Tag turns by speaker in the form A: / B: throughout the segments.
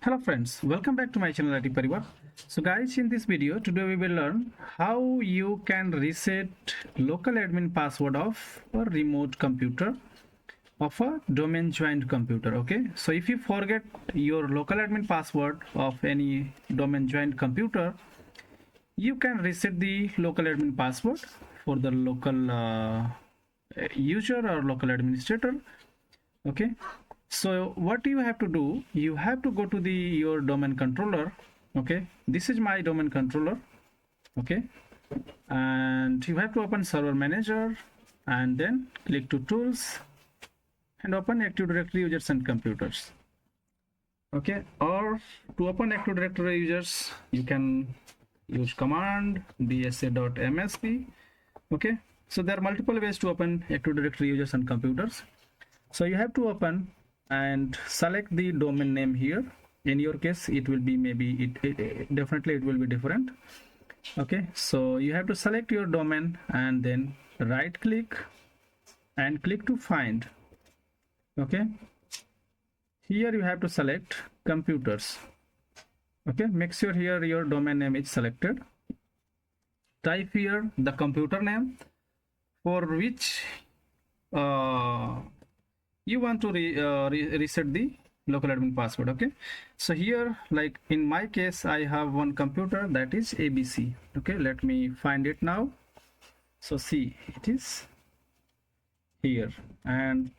A: Hello friends, welcome back to my channel IT Parivar. So guys, in this video today we will learn how you can reset local admin password of a remote computer of a domain joined computer. Okay, so if you forget your local admin password of any domain joined computer, you can reset the local admin password for the local user or local administrator. Okay, so what you have to do, you have to go to the your domain controller. Okay, this is my domain controller. Okay, and you have to open server manager and then click to tools and open Active Directory users and computers. Okay, or to open Active Directory users you can use command dsa.msp. okay, so there are multiple ways to open Active Directory users and computers. So you have to open and select the domain name here. In your case it will be maybe definitely it will be different. Okay, so you have to select your domain and then right click and click to find. Okay, here you have to select computers. Okay, make sure here your domain name is selected. Type here the computer name for which you want to reset the local admin password. Okay, so here, like in my case, I have one computer that is ABC. Okay, let me find it now. So see, it is here, and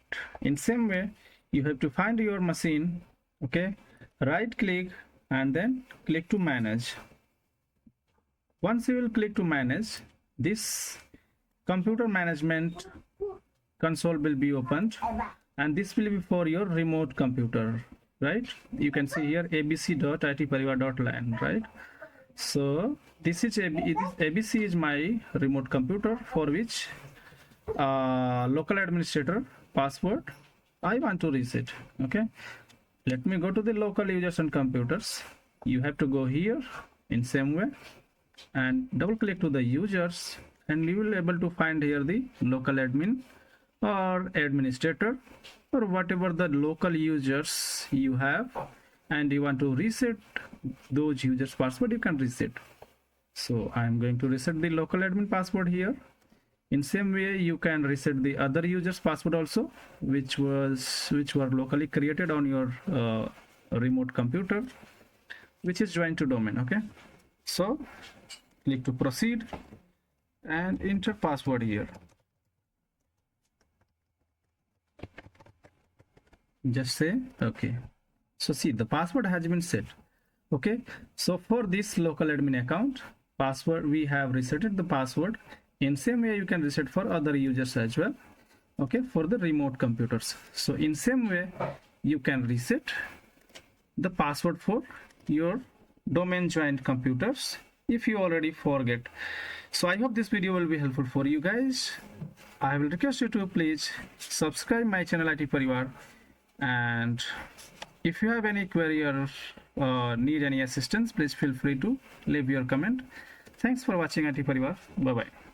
A: in same way you have to find your machine. Okay, right click and then click to manage. Once you will click to manage, this computer management console will be opened, and this will be for your remote computer, right? You can see here abc.itparivar.lan, right? So this is ABC is my remote computer for which local administrator password I want to reset. Okay, let me go to the local users and computers. You have to go here in same way and double click to the users, and you will be able to find here the local admin or administrator or whatever the local users you have, and you want to reset those users password, you can reset. So I am going to reset the local admin password here. In same way you can reset the other users password also, which were locally created on your remote computer which is joined to domain. Okay, so click to proceed and enter password here. Just say okay. So see, the password has been set. Okay, so for this local admin account password we have resetted the password. In same way you can reset for other users as well. Okay, for the remote computers. So in same way you can reset the password for your domain joined computers if you already forget. So I hope this video will be helpful for you guys. I will request you to please subscribe my channel IT Parivar, and if you have any query or need any assistance, please feel free to leave your comment. Thanks for watching IT Parivar. Bye bye.